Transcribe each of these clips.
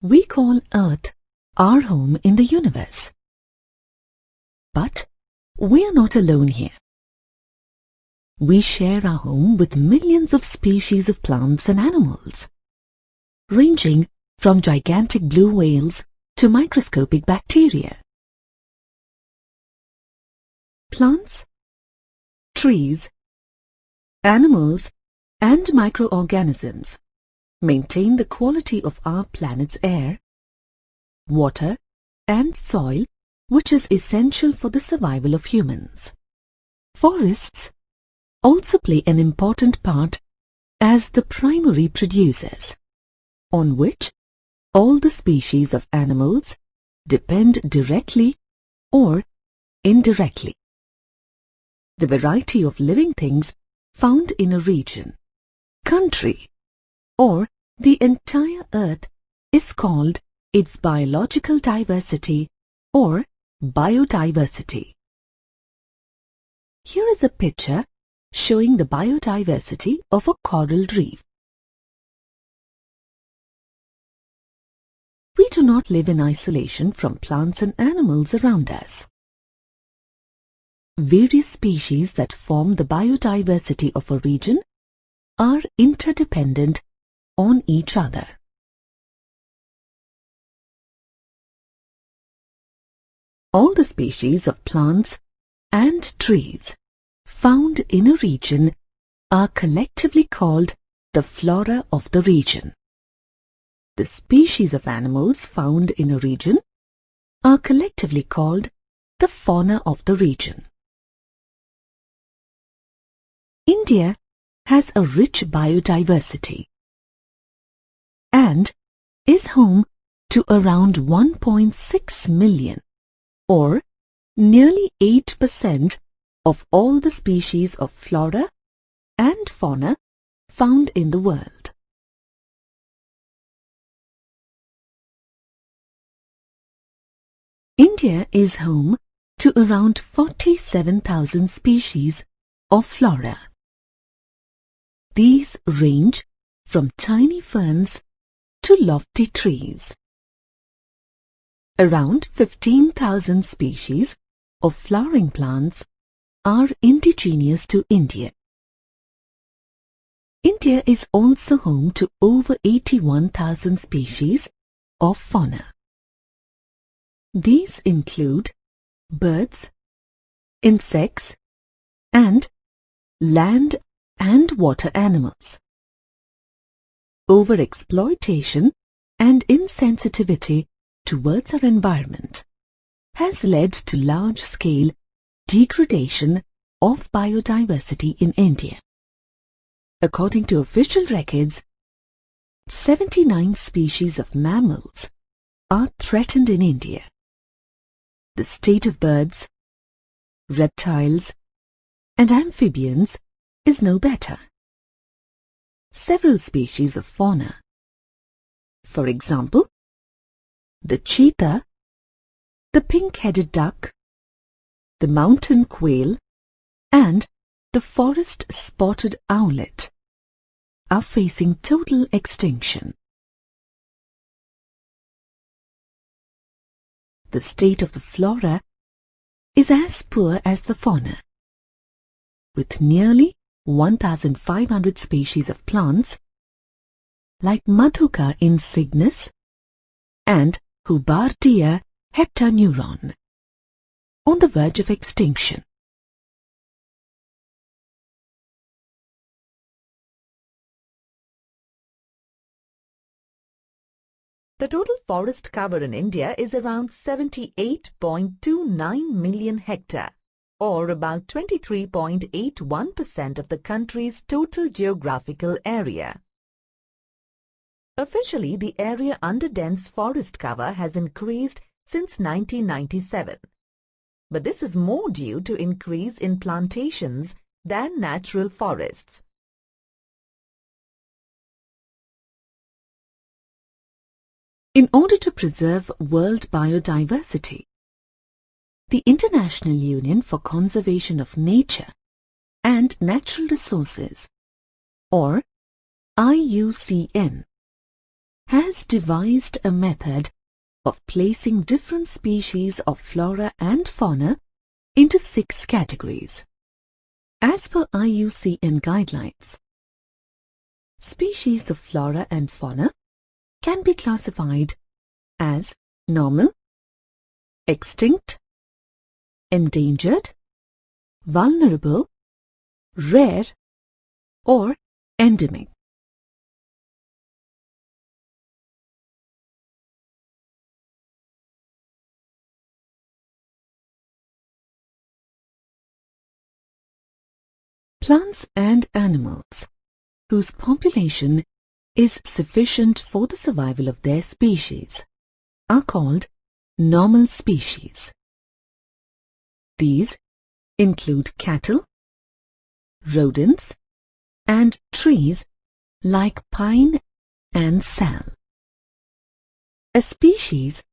We call Earth our home in the universe. But we are not alone here. We share our home with millions of species of plants and animals, ranging from gigantic blue whales to microscopic bacteria. Plants, trees, animals, and microorganisms maintain the quality of our planet's air, water, and soil, which is essential for the survival of humans. Forests also play an important part as the primary producers, on which all the species of animals depend directly or indirectly. The variety of living things found in a region, country, or the entire Earth is called its biological diversity or biodiversity. Here is a picture showing the biodiversity of a coral reef. We do not live in isolation from plants and animals around us. Various species that form the biodiversity of a region are interdependent on each other. All the species of plants and trees found in a region are collectively called the flora of the region. The species of animals found in a region are collectively called the fauna of the region. India has a rich biodiversity and is home to around 1.6 million, or nearly 8% of all the species of flora and fauna found in the world. India is home to around 47,000 species of flora. These range from tiny ferns to lofty trees. Around 15,000 species of flowering plants are indigenous to India. India is also home to over 81,000 species of fauna. These include birds, insects, and land and water animals. Overexploitation and insensitivity towards our environment has led to large-scale degradation of biodiversity in India. According to official records, 79 species of mammals are threatened in India. The state of birds, reptiles, and amphibians is no better. Several species of fauna, for example, the cheetah, the pink-headed duck, the mountain quail, and the forest spotted owlet, are facing total extinction. The state of the flora is as poor as the fauna, with nearly 1,500 species of plants like Madhuka in Cygnus and 𝙁𝙁𝙎 heptaneuron on the verge of extinction. The total forest cover in India is around 78.29 million hectare, or about 23.81% of the country's total geographical area. Officially, the area under dense forest cover has increased since 1997, but this is more due to increase in plantations than natural forests. In order to preserve world biodiversity, the International Union for Conservation of Nature and Natural Resources, or IUCN, has devised a method of placing different species of flora and fauna into 6 categories. As per IUCN guidelines, species of flora and fauna can be classified as normal, extinct, endangered, vulnerable, rare, or endemic. Plants and animals whose population is sufficient for the survival of their species are called normal species. These include cattle, rodents, and trees like pine and sal. A species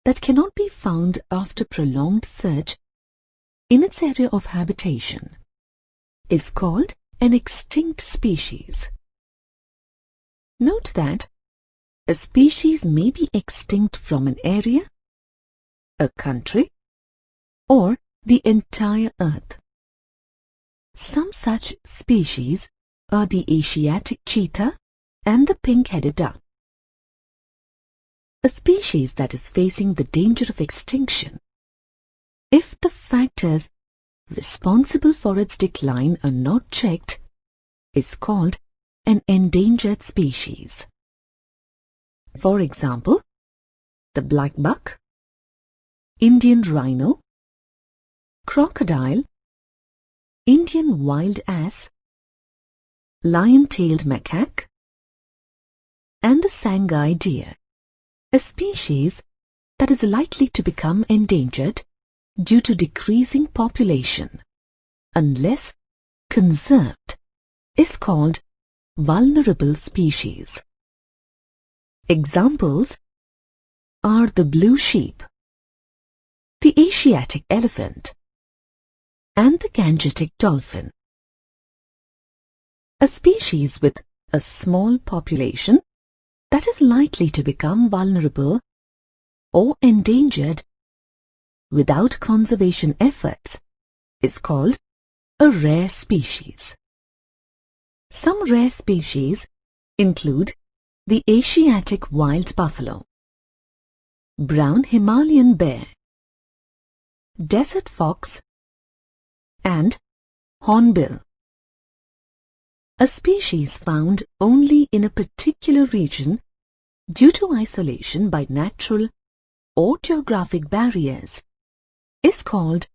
that cannot be found after prolonged search in its area of habitation is called an extinct species. Note that a species may be extinct from an area, a country, or the entire earth. Some such species are the Asiatic cheetah and the pink-headed duck. A species that is facing the danger of extinction, if the factors responsible for its decline are not checked, is called an endangered species. For example, the black buck, Indian rhino, crocodile, Indian wild ass, lion-tailed macaque, and the Shanghai deer, a species that is likely to become endangered due to decreasing population, unless conserved, is called vulnerable species. Examples are the blue sheep, the Asiatic elephant, and the Gangetic dolphin. A species with a small population that is likely to become vulnerable or endangered without conservation efforts is called a rare species. Some rare species include the Asiatic wild buffalo, brown Himalayan bear, desert fox, and hornbill. A species found only in a particular region due to isolation by natural or geographic barriers is called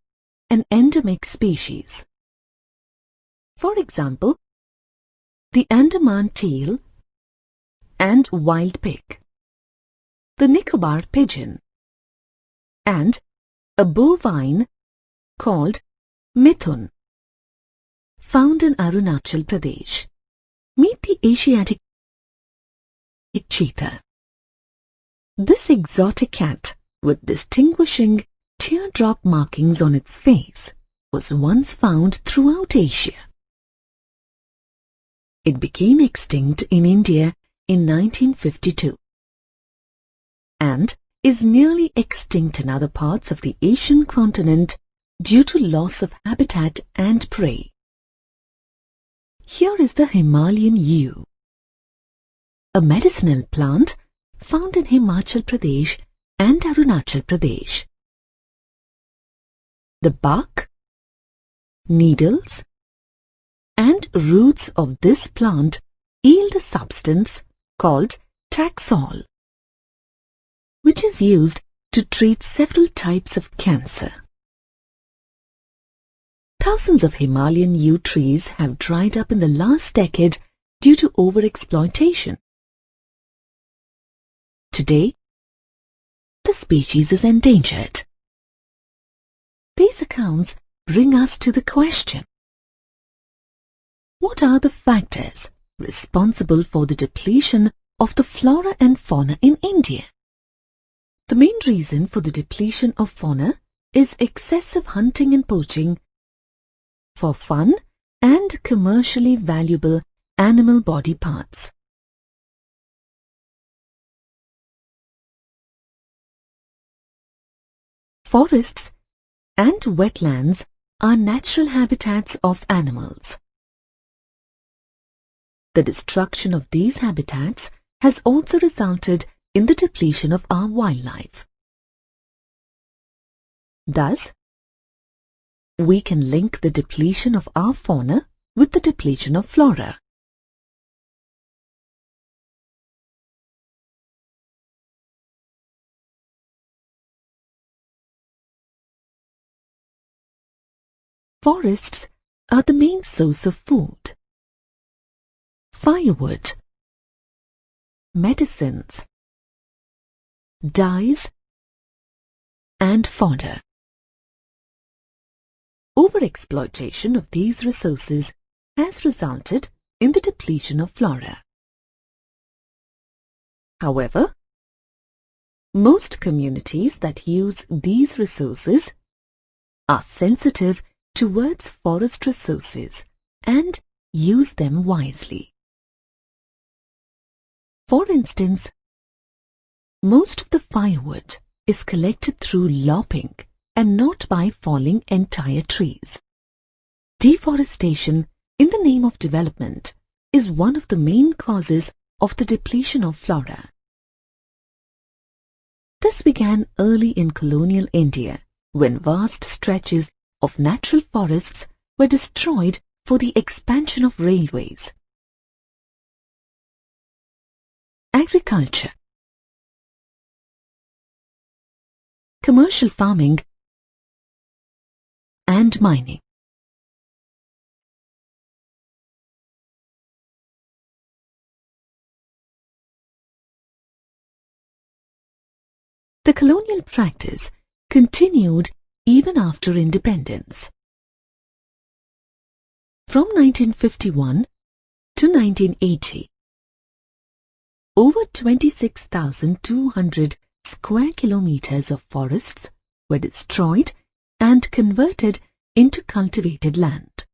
an endemic species. For example, the Andaman teal and wild pig, the Nicobar pigeon, and a bovine called mithun, found in Arunachal Pradesh. Meet the Asiatic cheetah. This exotic cat with distinguishing teardrop markings on its face was once found throughout Asia. It became extinct in India in 1952 and is nearly extinct in other parts of the Asian continent due to loss of habitat and prey. Here is the Himalayan yew, a medicinal plant found in Himachal Pradesh and Arunachal Pradesh. The bark, needles, and roots of this plant yield a substance called taxol, which is used to treat several types of cancer. Thousands of Himalayan yew trees have dried up in the last decade due to overexploitation. Today, the species is endangered. These accounts bring us to the question: what are the factors responsible for the depletion of the flora and fauna in India? The main reason for the depletion of fauna is excessive hunting and poaching for fun and commercially valuable animal body parts. Forests and wetlands are natural habitats of animals. The destruction of these habitats has also resulted in the depletion of our wildlife. Thus, we can link the depletion of our fauna with the depletion of flora. Forests are the main source of food, firewood, medicines, dyes, and fodder. Overexploitation of these resources has resulted in the depletion of flora. However, most communities that use these resources are sensitive towards forest resources and use them wisely. For instance, most of the firewood is collected through lopping and not by falling entire trees. Deforestation in the name of development is one of the main causes of the depletion of flora. This began early in colonial India, when vast stretches of natural forests were destroyed for the expansion of railways. Agriculture, commercial farming, and mining. The colonial practice continued even after independence. From 1951 to 1980, over 26,200 square kilometers of forests were destroyed and converted into cultivated land.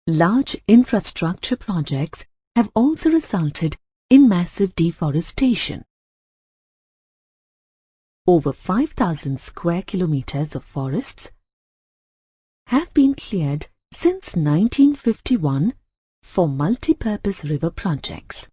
Large infrastructure projects have also resulted in massive deforestation. Over 5,000 square kilometers of forests have been cleared since 1951 for multi-purpose river projects.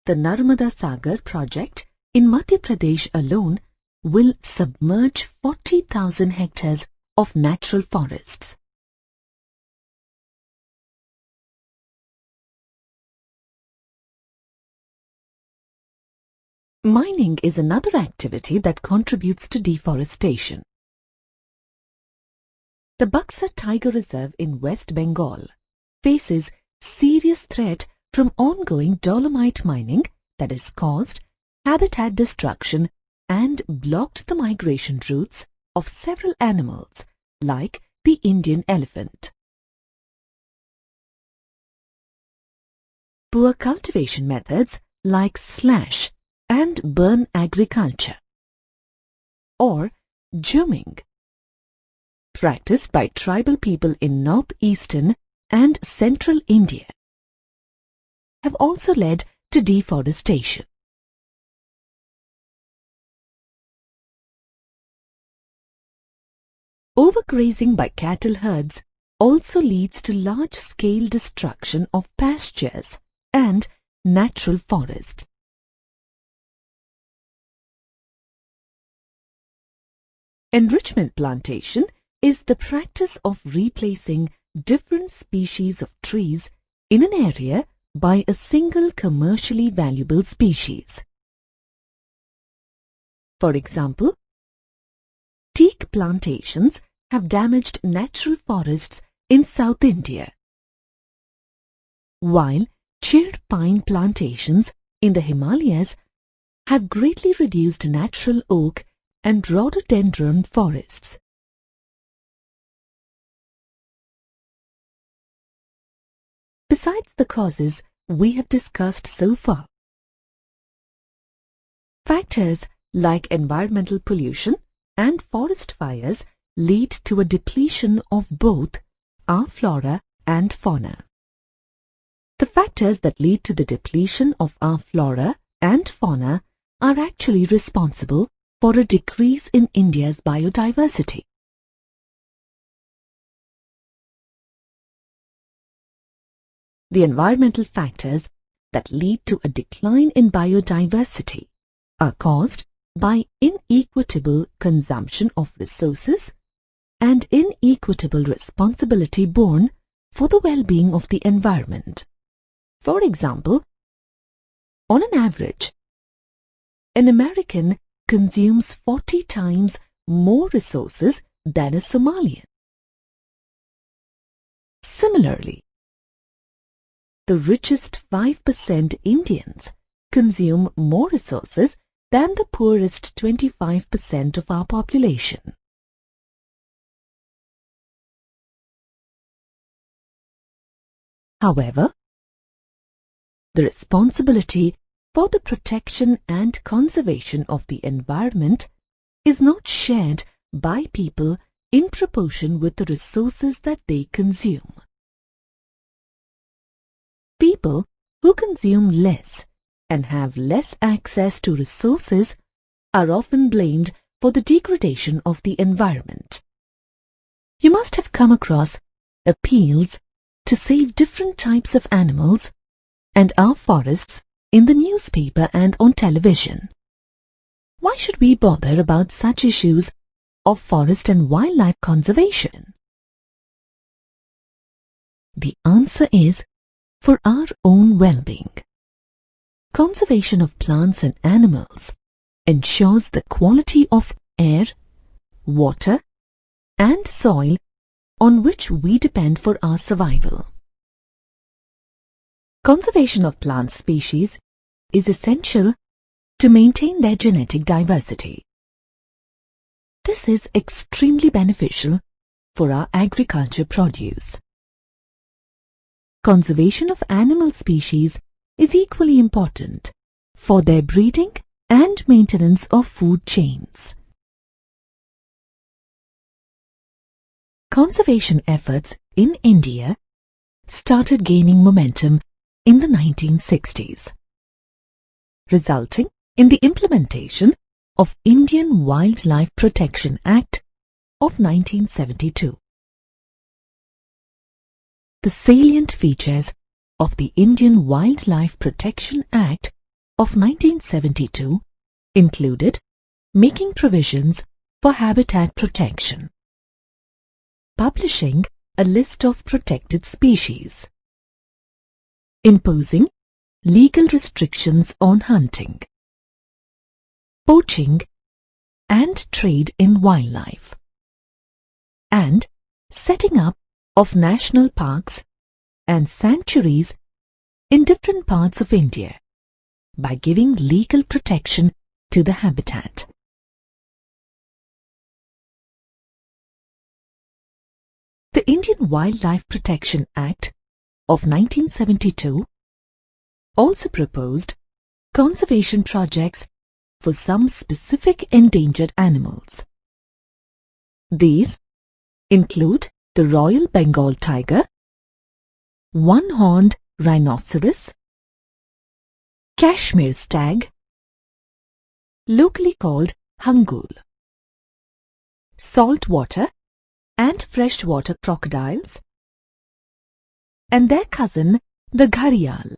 The Narmada Sagar project in Madhya Pradesh alone will submerge 40,000 hectares of natural forests. Mining is another activity that contributes to deforestation. The Buxa Tiger Reserve in West Bengal faces serious threat from ongoing dolomite mining that has caused habitat destruction and blocked the migration routes of several animals like the Indian elephant. Poor cultivation methods like slash and burn agriculture or jamming, practiced by tribal people in northeastern and central India, have also led to deforestation. Overgrazing by cattle herds also leads to large-scale destruction of pastures and natural forests. Enrichment plantation is the practice of replacing different species of trees in an area by a single commercially valuable species. For example, teak plantations have damaged natural forests in South India, while cherry pine plantations in the Himalayas have greatly reduced natural oak and rhododendron forests. Besides the causes we have discussed so far, factors like environmental pollution and forest fires lead to a depletion of both our flora and fauna. The factors that lead to the depletion of our flora and fauna are actually responsible for a decrease in India's biodiversity. The environmental factors that lead to a decline in biodiversity are caused by inequitable consumption of resources and inequitable responsibility borne for the well-being of the environment. For example, on an average, an American consumes 40 times more resources than a Somalian. Similarly, the richest 5% Indians consume more resources than the poorest 25% of our population. However, the responsibility for the protection and conservation of the environment is not shared by people in proportion with the resources that they consume. People who consume less and have less access to resources are often blamed for the degradation of the environment. You must have come across appeals to save different types of animals and our forests in the newspaper and on television. Why should we bother about such issues of forest and wildlife conservation? The answer is for our own well-being. Conservation of plants and animals ensures the quality of air, water, and soil on which we depend for our survival. Conservation of plant species is essential to maintain their genetic diversity. This is extremely beneficial for our agriculture produce. Conservation of animal species is equally important for their breeding and maintenance of food chains. Conservation efforts in India started gaining momentum in the 1960s, resulting in the implementation of Indian Wildlife Protection Act of 1972. The salient features of the Indian Wildlife Protection Act of 1972 included making provisions for habitat protection, publishing a list of protected species, imposing legal restrictions on hunting, poaching and trade in wildlife, and setting up of national parks and sanctuaries in different parts of India by giving legal protection to the habitat. The Indian Wildlife Protection Act of 1972 also proposed conservation projects for some specific endangered animals. These include the Royal Bengal tiger, one-horned rhinoceros, Kashmir stag, locally called hangul, saltwater and freshwater crocodiles, and their cousin the gharial,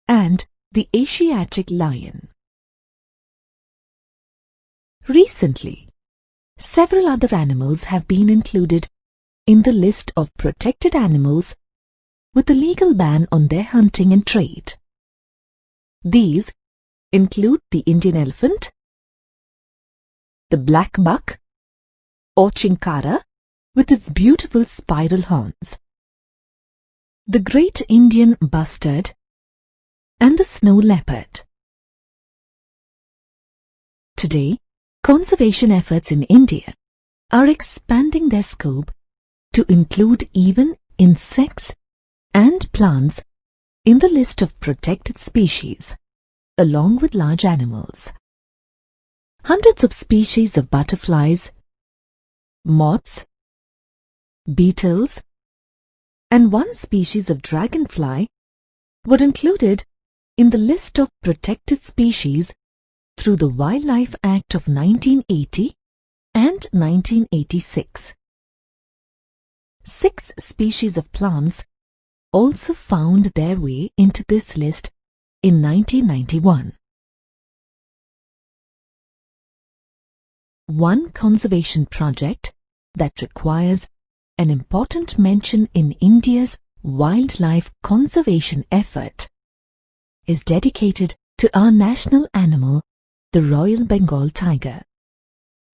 and the Asiatic lion. Recently, several other animals have been included in the list of protected animals with a legal ban on their hunting and trade. These include the Indian elephant, the black buck, or chinkara with its beautiful spiral horns, the great Indian bustard, and the snow leopard. Today, conservation efforts in India are expanding their scope to include even insects and plants in the list of protected species, along with large animals. hundreds of species of butterflies, moths, beetles, and one species of dragonfly were included in the list of protected species through the Wildlife Act of 1980 and 1986. 6 species of plants also found their way into this list in 1991. One conservation project that requires an important mention in India's wildlife conservation effort is dedicated to our national animal, the Royal Bengal tiger.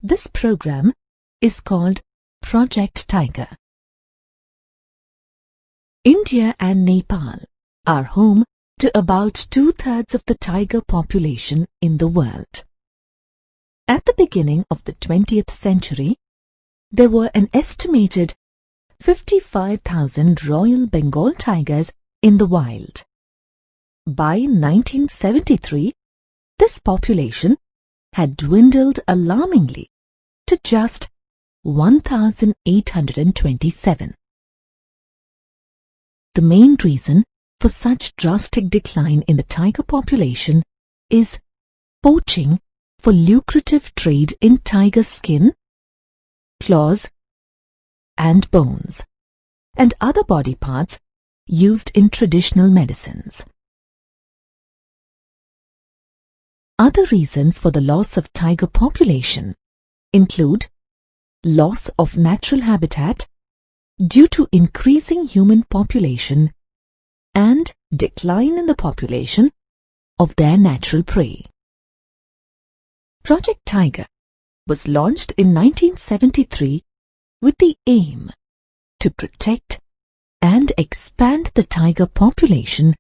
This program is called Project Tiger. India and Nepal are home to about 2/3 of the tiger population in the world. At the beginning of the 20th century, there were an estimated 55,000 Royal Bengal tigers in the wild. By 1973, this population had dwindled alarmingly to just 1,827. The main reason for such drastic decline in the tiger population is poaching for lucrative trade in tiger skin, claws, and bones, and other body parts used in traditional medicines. Other reasons for the loss of tiger population include loss of natural habitat due to increasing human population and decline in the population of their natural prey. Project Tiger was launched in 1973 with the aim to protect and expand the tiger population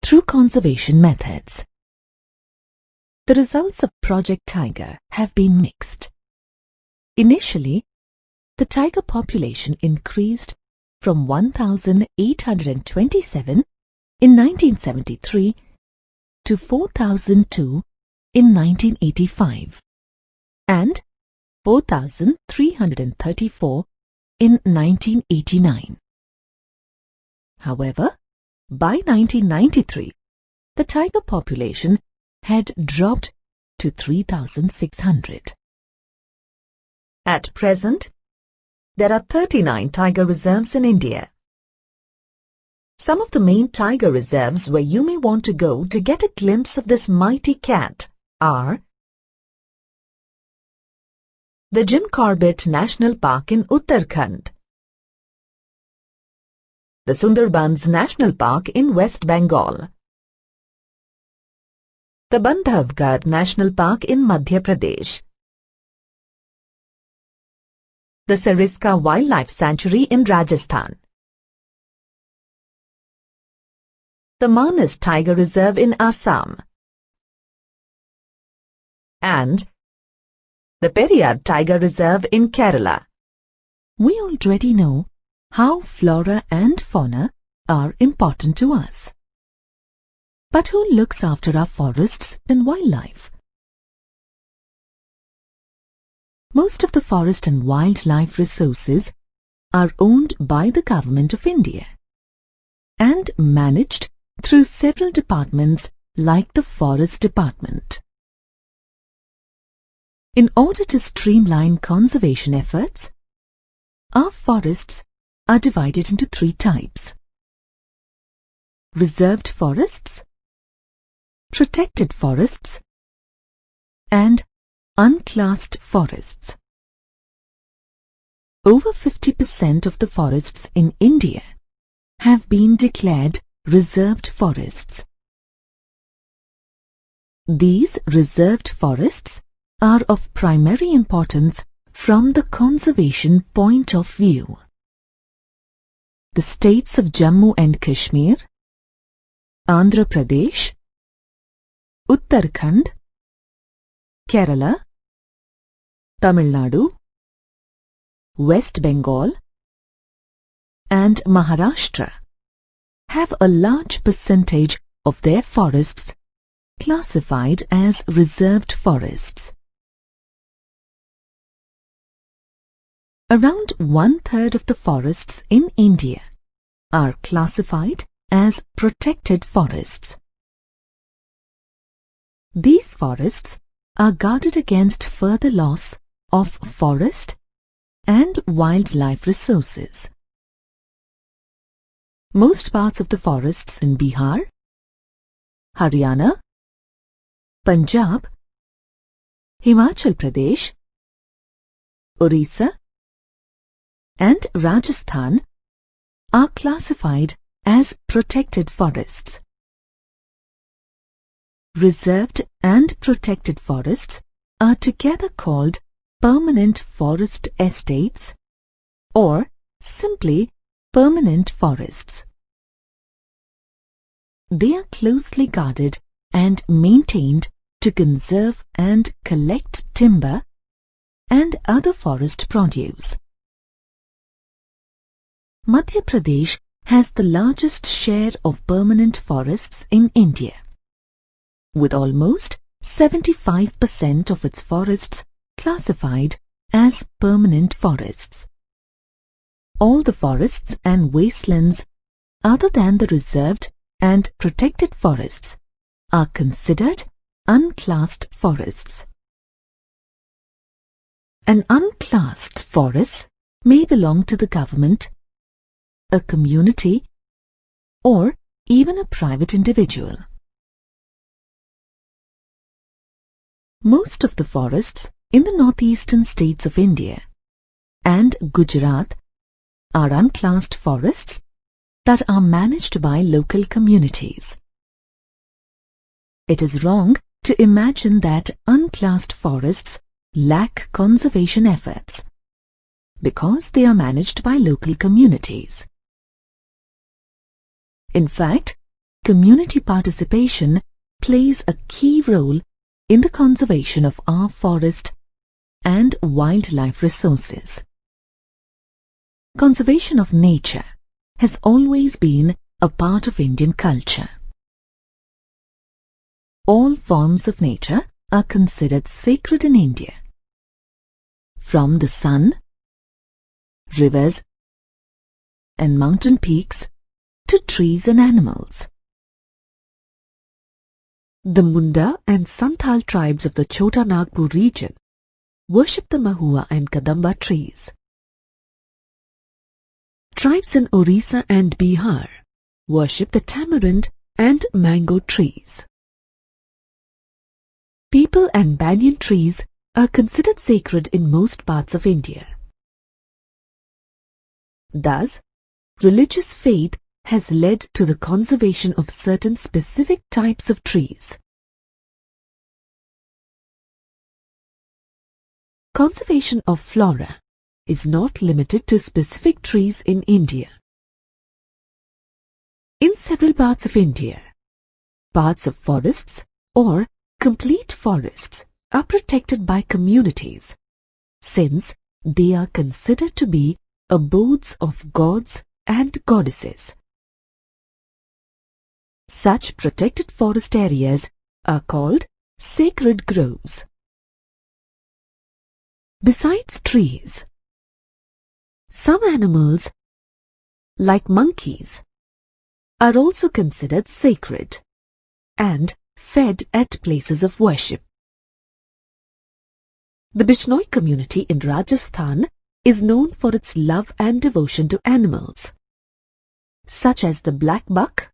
through conservation methods. The results of Project Tiger have been mixed. Initially, the tiger population increased from 1,827 in 1973 to 4,002 in 1985 and 4,334 in 1989. However, by 1993, the tiger population had dropped to 3,600. At present, there are 39 tiger reserves in India. Some of the main tiger reserves where you may want to go to get a glimpse of this mighty cat are the 𝙁𝙗𝙃 National Park in Uttarakhand, the Sundarbans National Park in West Bengal, the Bandhavgarh National Park in Madhya Pradesh, the Sariska Wildlife Sanctuary in Rajasthan, the Manas Tiger Reserve in Assam, and the Periyar Tiger Reserve in Kerala. We already know how flora and fauna are important to us. But who looks after our forests and wildlife? Most of the forest and wildlife resources are owned by the Government of India and managed through several departments like the Forest Department. In order to streamline conservation efforts, our forests are divided into 3 types: reserved forests, protected forests, and unclassed forests. Over 50% of the forests in India have been declared reserved forests. These reserved forests are of primary importance from the conservation point of view. The states of Jammu and Kashmir, Andhra Pradesh, Uttarakhand, Kerala, Tamil Nadu, West Bengal, and Maharashtra have a large percentage of their forests classified as reserved forests. Around 1/3 of the forests in India are classified as protected forests. These forests are guarded against further loss of forest and wildlife resources. Most parts of the forests in Bihar, Haryana, Punjab, Himachal Pradesh, Orissa, and Rajasthan are classified as protected forests. Reserved and protected forests are together called permanent forest estates or simply permanent forests. They are closely guarded and maintained to conserve and collect timber and other forest produce. Madhya Pradesh has the largest share of permanent forests in India, with almost 75% of its forests classified as permanent forests. All the forests and wastelands other than the reserved and protected forests are considered unclassed forests. An unclassed forest may belong to the government, a community, or even a private individual. Most of the forests in the northeastern states of India and Gujarat are unclassed forests that are managed by local communities. It is wrong to imagine that unclassed forests lack conservation efforts because they are managed by local communities. In fact, community participation plays a key role in the conservation of our forest and wildlife resources. Conservation of nature has always been a part of Indian culture. All forms of nature are considered sacred in India, from the sun, rivers, and mountain peaks to trees and animals. The Munda and Santhal tribes of the Chota Nagpur region worship the Mahua and Kadamba trees. Tribes in Orissa and Bihar worship the tamarind and mango trees. Peepal and banyan trees are considered sacred in most parts of India. Thus, religious faith has led to the conservation of certain specific types of trees. Conservation of flora is not limited to specific trees in India. In several parts of India, parts of forests or complete forests are protected by communities, since they are considered to be abodes of gods and goddesses. Such protected forest areas are called sacred groves. Besides trees, some animals, like monkeys, are also considered sacred and fed at places of worship. The Bishnoi community in Rajasthan is known for its love and devotion to animals, such as the black buck,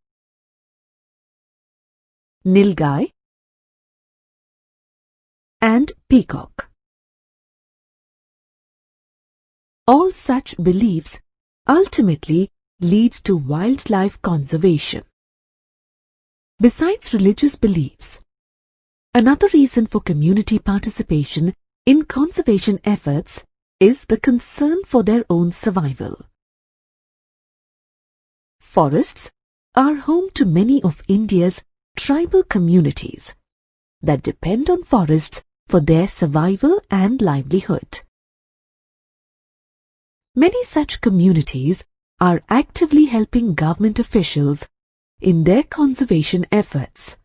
nilgai, and peacock. All such beliefs ultimately lead to wildlife conservation. Besides religious beliefs, another reason for community participation in conservation efforts is the concern for their own survival. Forests are home to many of India's tribal communities that depend on forests for their survival and livelihood. Many such communities are actively helping government officials in their conservation efforts.